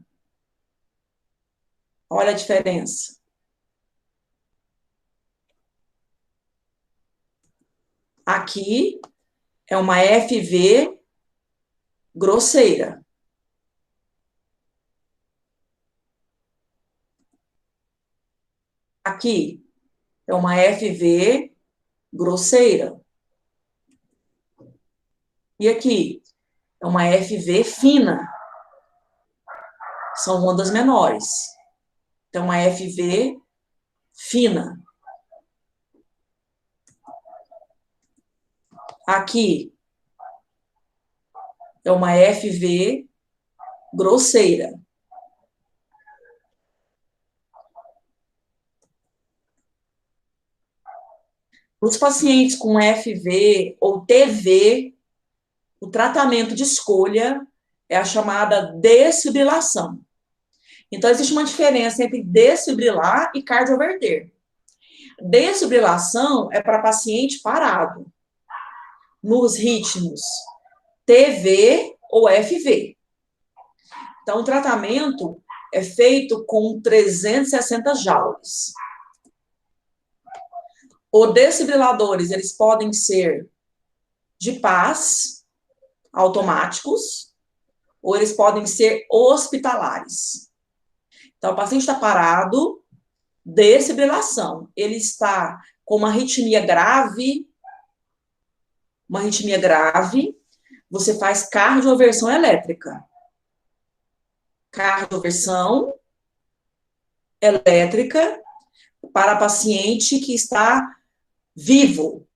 Olha a diferença. Aqui é uma FV grosseira. Aqui é uma FV grosseira. E aqui é uma FV fina. São ondas menores. Então, uma FV fina. Aqui é uma FV grosseira. Os pacientes com FV ou TV, o tratamento de escolha é a chamada desfibrilação. Então, existe uma diferença entre desfibrilar e cardioverter. Desfibrilação é para paciente parado, nos ritmos TV ou FV. Então, o tratamento é feito com 360 joules. Os desfibriladores, eles podem ser de paz, automáticos, ou eles podem ser hospitalares. Então, o paciente está parado, desfibrilação. Ele está com uma arritmia grave, você faz cardioversão elétrica. Cardioversão elétrica para paciente que está vivo.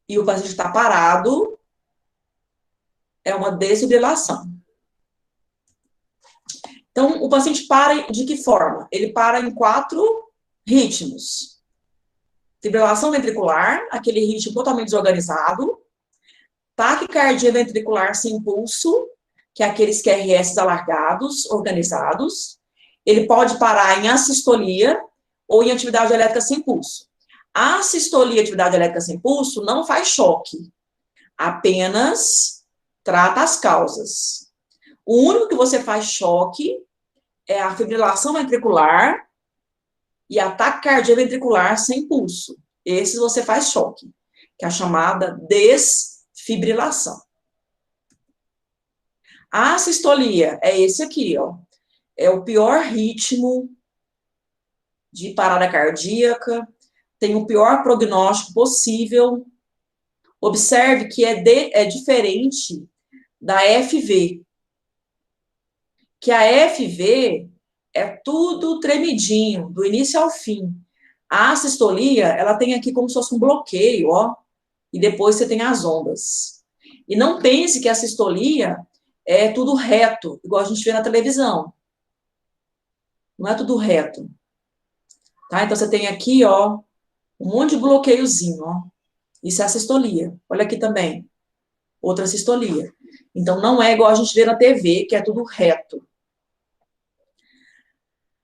E o paciente está parado, é uma desfibrilação. Então, o paciente para de que forma? Ele para em 4 ritmos. Fibrilação ventricular, aquele ritmo totalmente desorganizado. Taquicardia ventricular sem pulso, que é aqueles QRS alargados, organizados. Ele pode parar em assistolia ou em atividade elétrica sem pulso. A assistolia, atividade elétrica sem pulso, não faz choque, apenas trata as causas. O único que você faz choque é a fibrilação ventricular e a taquicardia ventricular sem pulso. Esses você faz choque, que é a chamada desfibrilação. A sistolia é esse aqui, ó. É o pior ritmo de parada cardíaca, tem o pior prognóstico possível. Observe que é diferente da FV. Que a FV é tudo tremidinho, do início ao fim. A sistolia, ela tem aqui como se fosse um bloqueio, ó, e depois você tem as ondas. E não pense que a sistolia é tudo reto, igual a gente vê na televisão. Não é tudo reto. Tá? Então, você tem aqui, ó, um monte de bloqueiozinho, ó. Isso é a sistolia. Olha aqui também, outra sistolia. Então, não é igual a gente vê na TV, que é tudo reto.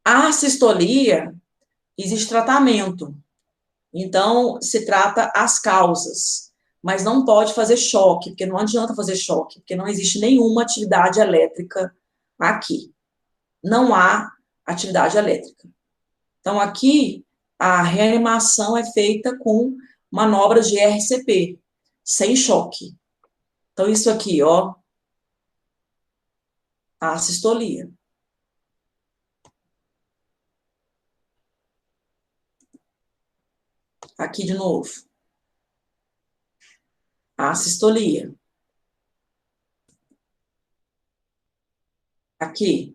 A sistolia, existe tratamento. Então, se trata as causas. Mas não pode fazer choque, porque não adianta fazer choque, porque não existe nenhuma atividade elétrica aqui. Não há atividade elétrica. Então, aqui, a reanimação é feita com manobras de RCP, sem choque. Então, isso aqui, ó, a sistolia. Aqui de novo. A sistolia. Aqui.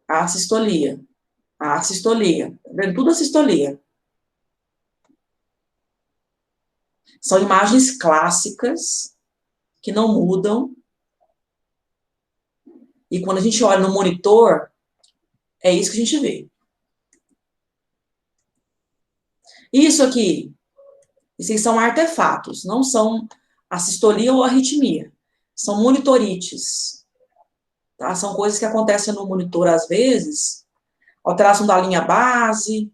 A sistolia. A sistolia. Tá vendo? Tudo a sistolia. São imagens clássicas que não mudam. E quando a gente olha no monitor, é isso que a gente vê. Isso aqui são artefatos, não são assistolia ou arritmia. São monitorites. Tá? São coisas que acontecem no monitor às vezes. Alteração da linha base.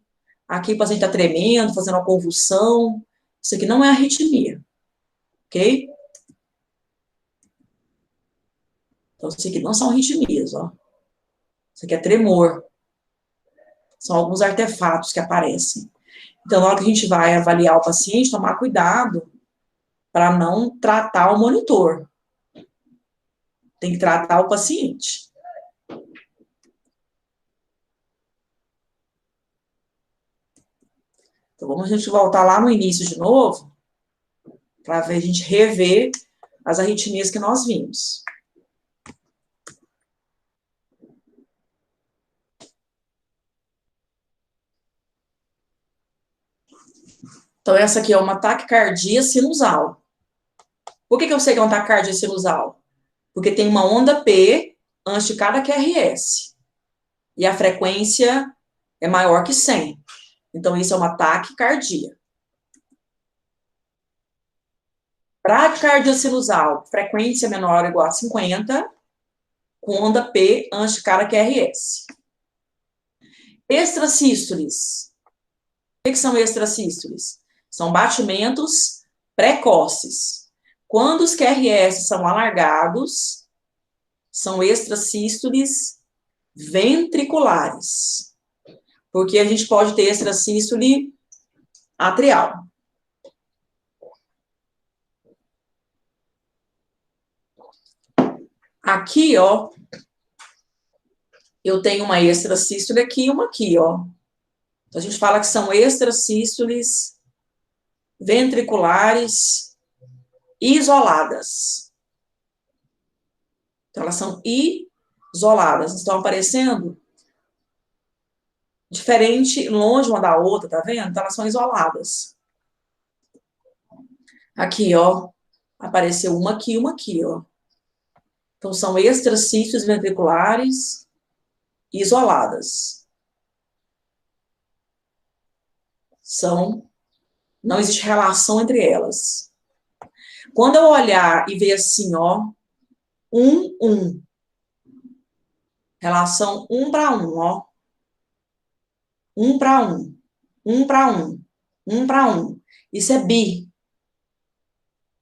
Aqui o paciente está tremendo, fazendo uma convulsão. Isso aqui não é arritmia. Ok? Então, isso aqui não são arritmias, ó. Isso aqui é tremor. São alguns artefatos que aparecem. Então, na hora que a gente vai avaliar o paciente, tomar cuidado para não tratar o monitor. Tem que tratar o paciente. Então, vamos a gente voltar lá no início de novo, para a gente rever as arritmias que nós vimos. Então, essa aqui é uma taquicardia sinusal. Por que eu sei que é uma taquicardia sinusal? Porque tem uma onda P antes de cada QRS. E a frequência é maior que 100. Então, isso é uma taquicardia. Bradicardia sinusal, frequência menor ou igual a 50, com onda P antes de cada QRS. Extrasístoles. O que são extrasístoles? São batimentos precoces. Quando os QRS são alargados, são extrasístoles ventriculares. Porque a gente pode ter extrasístole atrial. Aqui, ó, eu tenho uma extrasístole aqui e uma aqui, ó. Então, a gente fala que são extrasístoles ventriculares isoladas. Então, elas são isoladas. Estão aparecendo diferente, longe uma da outra, tá vendo? Então, elas são isoladas. Aqui, ó, apareceu uma aqui, ó. Então, são extrasístoles ventriculares isoladas. Não existe relação entre elas. Quando eu olhar e ver assim, ó, 1. Relação 1 para 1, ó. 1 para 1. 1 para 1. 1 para 1. Isso é bi.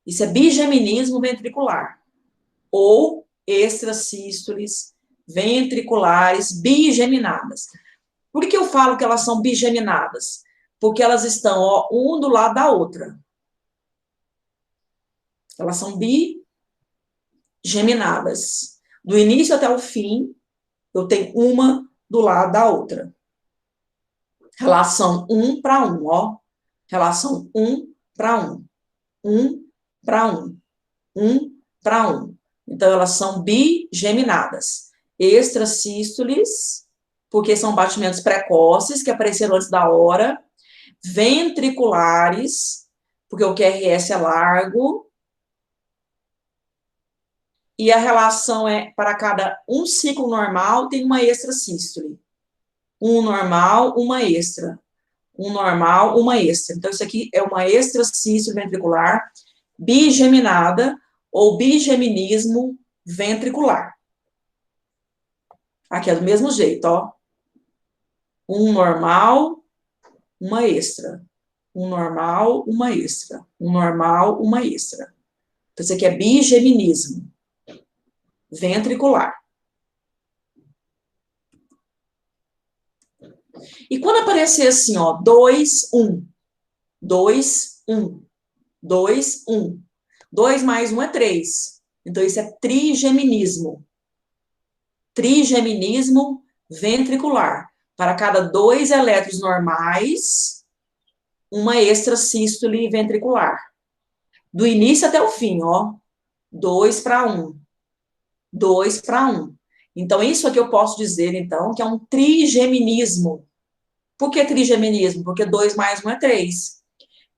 Isso é bigeminismo ventricular. Ou extrasístoles ventriculares bigeminadas. Por que eu falo que elas são bigeminadas? Porque elas estão, ó, um do lado da outra. Elas são bigeminadas. Do início até o fim, eu tenho uma do lado da outra. Relação 1 para 1, ó. Relação 1 para 1. 1 para 1. 1 para 1. Então, elas são bigeminadas. Extrasístoles, porque são batimentos precoces, que apareceram antes da hora. Ventriculares, porque o QRS é largo. E a relação é, para cada um ciclo normal, tem uma extrasístole. Um normal, uma extra. Um normal, uma extra. Então, isso aqui é uma extrasístole ventricular bigeminada ou bigeminismo ventricular. Aqui é do mesmo jeito, ó. Um normal, uma extra. Um normal, uma extra. Um normal, uma extra. Então, isso aqui é bigeminismo ventricular. E quando aparecer assim, ó, 2, 1. 2, 1. 2, 1. 2 mais 1 é 3. Então, isso é trigeminismo. Trigeminismo ventricular. Para cada 2 elétrons normais, uma extrasístole ventricular. Do início até o fim, ó. 2 para 1. 2 para 1. Então, isso aqui eu posso dizer, então, que é um trigeminismo. Por que trigeminismo? Porque 2 mais 1 é 3.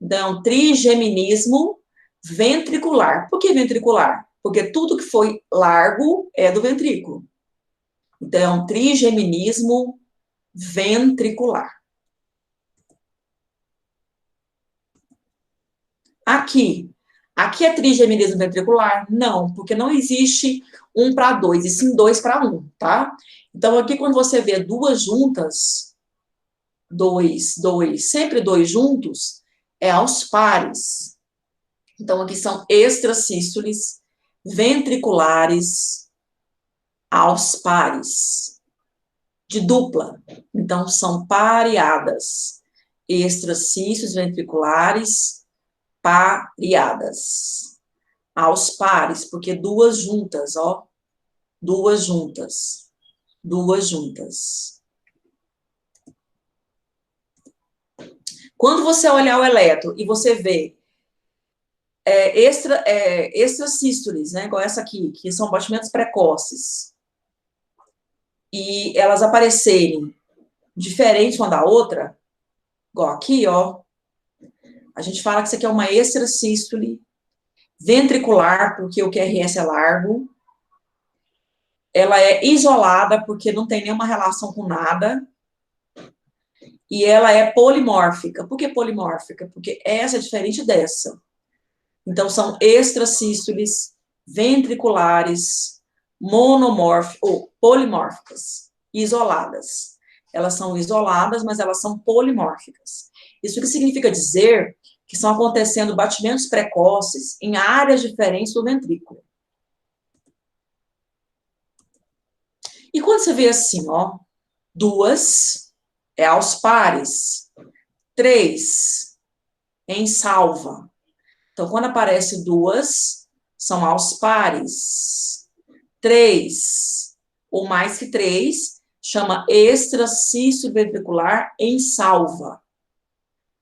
Então, trigeminismo ventricular. Por que ventricular? Porque tudo que foi largo é do ventrículo. Então, é um trigeminismo ventricular. Aqui é trigeminismo ventricular? Não, porque não existe 1 para 2, e sim 2 para 1, tá? Então, aqui quando você vê duas juntas, 2, 2, sempre 2 juntos, é aos pares. Então, aqui são extrasístoles ventriculares aos pares, de dupla. Então, são pareadas. Extrasístoles ventriculares pareadas. Aos pares, porque duas juntas, ó. Duas juntas. Duas juntas. Quando você olhar o eletro e você vê extrasístoles, né, igual essa aqui, que são batimentos precoces, e elas aparecerem diferentes uma da outra, igual aqui, ó, A gente fala que isso aqui é uma extrasístole ventricular, porque o QRS é largo. Ela é isolada, porque não tem nenhuma relação com nada. E ela é polimórfica. Por que polimórfica? Porque essa é diferente dessa. Então, são extrasístoles ventriculares monomórficas, ou polimórficas, isoladas. Elas são isoladas, mas elas são polimórficas. Isso que significa dizer que estão acontecendo batimentos precoces em áreas diferentes do ventrículo. E quando você vê assim, ó, 2 é aos pares, 3 em salva. Então, quando aparece 2, são aos pares. 3 ou mais que 3, chama extracístole ventricular em salva.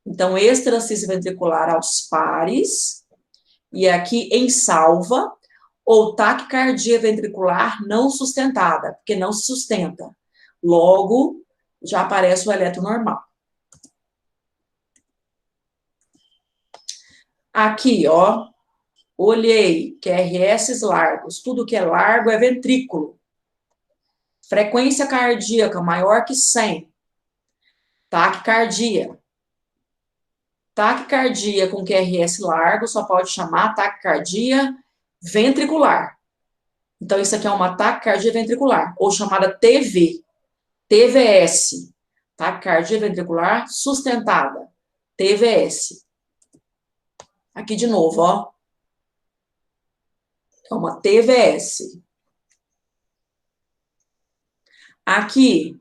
Então, extracístole ventricular aos pares, e aqui em salva, ou taquicardia ventricular não sustentada, porque não se sustenta. Logo, já aparece o eletro normal. Aqui, ó, olhei, QRS largos, tudo que é largo é ventrículo. Frequência cardíaca maior que 100. Taquicardia. Taquicardia com QRS largo só pode chamar taquicardia ventricular. Então, isso aqui é uma taquicardia ventricular, ou chamada TV, TVS, taquicardia ventricular sustentada, TVS. Aqui de novo, ó. É uma TVS. Aqui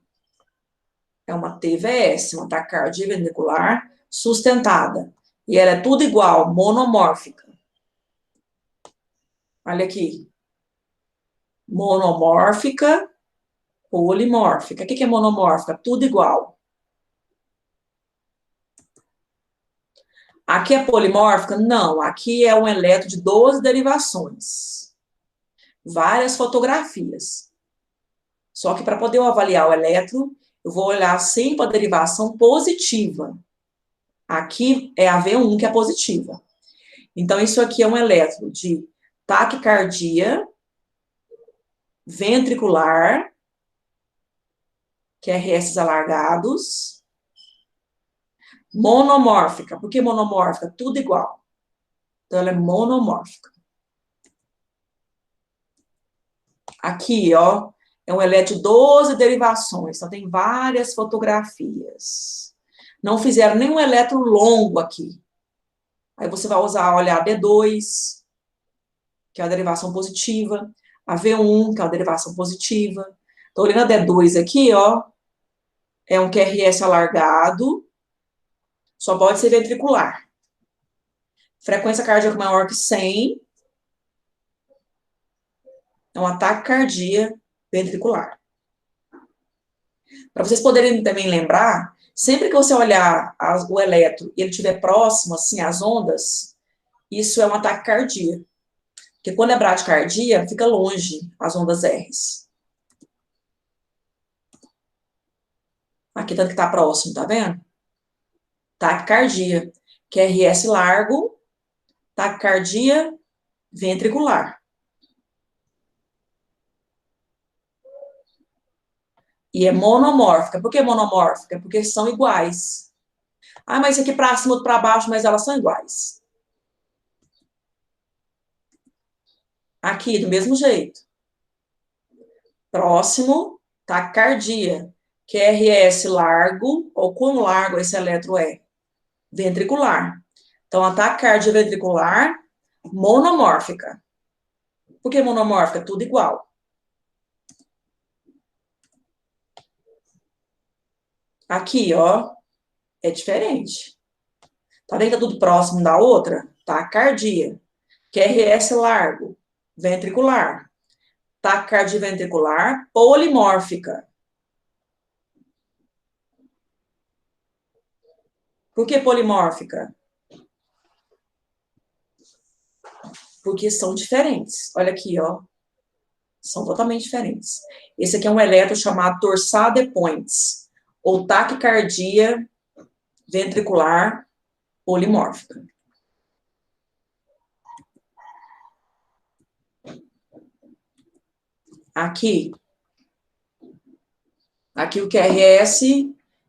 é uma TVS, uma taquicardia ventricular sustentada. E ela é tudo igual, monomórfica. Olha aqui. Monomórfica, polimórfica. O que é monomórfica? Tudo igual. Aqui é polimórfica? Não, aqui é um eletro de 12 derivações. Várias fotografias. Só que para poder eu avaliar o eletro, eu vou olhar sempre a derivação positiva. Aqui é a V1 que é positiva. Então, isso aqui é um eletro de taquicardia ventricular, QRS alargados, monomórfica. Por que monomórfica? Tudo igual. Então, ela é monomórfica. Aqui, ó, é um eletro de 12 derivações. Então, tem várias fotografias. Não fizeram nenhum eletro longo aqui. Aí você vai olhar a D2, que é a derivação positiva, a V1, que é a derivação positiva. Então, olhando a D2 aqui, ó, é um QRS alargado, só pode ser ventricular. Frequência cardíaca maior que 100, é um ataque cardíaco ventricular. Para vocês poderem também lembrar, sempre que você olhar o eletro e ele estiver próximo, assim, às ondas, isso é um ataque cardíaco. Porque quando é bradicardia, fica longe as ondas R's. Aqui, tanto que está próximo, tá vendo? Taquicardia, QRS largo, taquicardia ventricular. E é monomórfica. Por que monomórfica? Porque são iguais. Ah, mas isso aqui para cima, outro para baixo, mas elas são iguais. Aqui, do mesmo jeito. Próximo, taquicardia. QRS largo, ou quão largo esse eletro é? Ventricular. Então, a taquicardia ventricular, monomórfica. Por que monomórfica? Tudo igual. Aqui, ó, é diferente. Tá vendo que tá tudo próximo da outra? Taquicardia. QRS largo, ventricular. Taquicardia ventricular, polimórfica. Por que polimórfica? Porque são diferentes. Olha aqui, ó. São totalmente diferentes. Esse aqui é um eletro chamado torsade points, ou taquicardia ventricular polimórfica. Aqui o QRS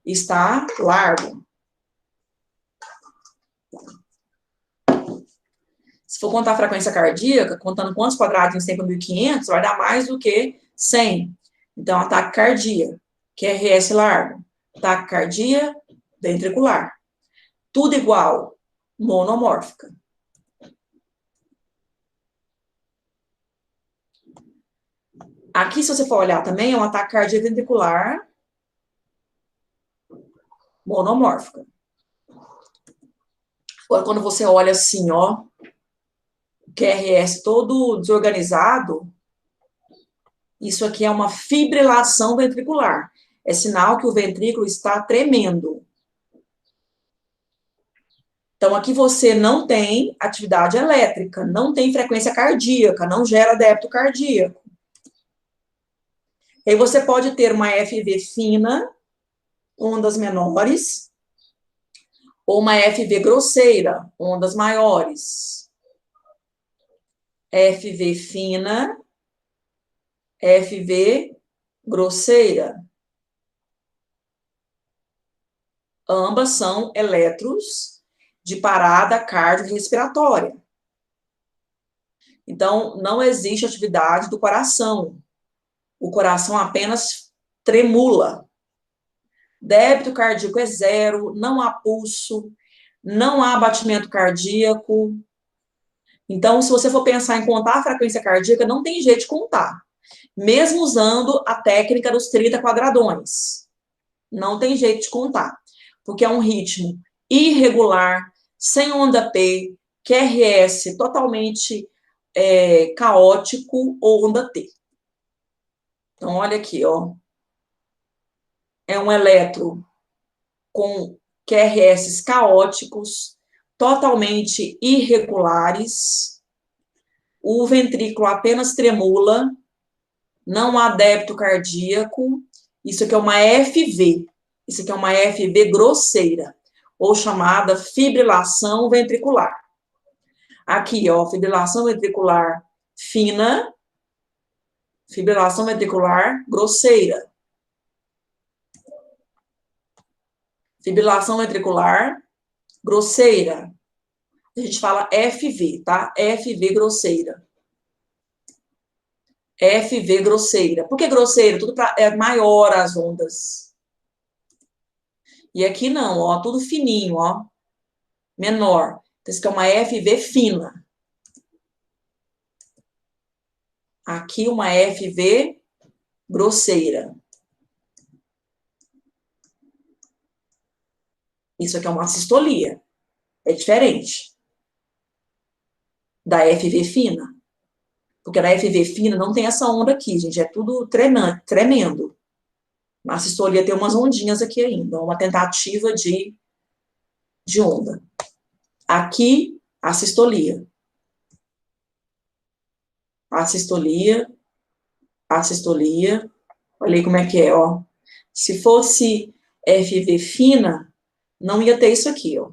está largo. Se for contar a frequência cardíaca, contando quantos quadradinhos tem por 1.500, vai dar mais do que 100. Então, ataque cardíaco, QRS largo, taquicardia ventricular. Tudo igual, monomórfica. Aqui, se você for olhar também, é um ataque cardíaco ventricular monomórfica. Agora, quando você olha assim, ó, o QRS todo desorganizado, isso aqui é uma fibrilação ventricular. É sinal que o ventrículo está tremendo. Então, aqui você não tem atividade elétrica, não tem frequência cardíaca, não gera débito cardíaco. E aí você pode ter uma FV fina, ondas menores, ou uma FV grosseira, ondas maiores. FV fina, FV grosseira. Ambas são elétrons de parada cardiorrespiratória. Então, não existe atividade do coração. O coração apenas tremula. Débito cardíaco é zero, não há pulso, não há batimento cardíaco. Então, se você for pensar em contar a frequência cardíaca, não tem jeito de contar. Mesmo usando a técnica dos 30 quadradões. Não tem jeito de contar. Porque é um ritmo irregular, sem onda P, QRS totalmente caótico ou onda T. Então, olha aqui, ó. É um eletro com QRS caóticos, totalmente irregulares. O ventrículo apenas tremula, não há débito cardíaco. Isso aqui é uma FV. Isso aqui é uma FV grosseira, ou chamada fibrilação ventricular. Aqui, ó, fibrilação ventricular fina, fibrilação ventricular grosseira. Fibrilação ventricular grosseira. A gente fala FV, tá? FV grosseira. FV grosseira. Por que grosseira? Tudo é maior as ondas. E aqui não, ó, tudo fininho, ó. Menor. Então, isso aqui é uma FV fina. Aqui uma FV grosseira. Isso aqui é uma sistolia. É diferente da FV fina. Porque na FV fina não tem essa onda aqui, gente. É tudo tremendo. Na sistolia tem umas ondinhas aqui ainda. Uma tentativa de onda. Aqui, a sistolia. A sistolia. A sistolia. Olha aí como é que é, ó. Se fosse FV fina, não ia ter isso aqui, ó.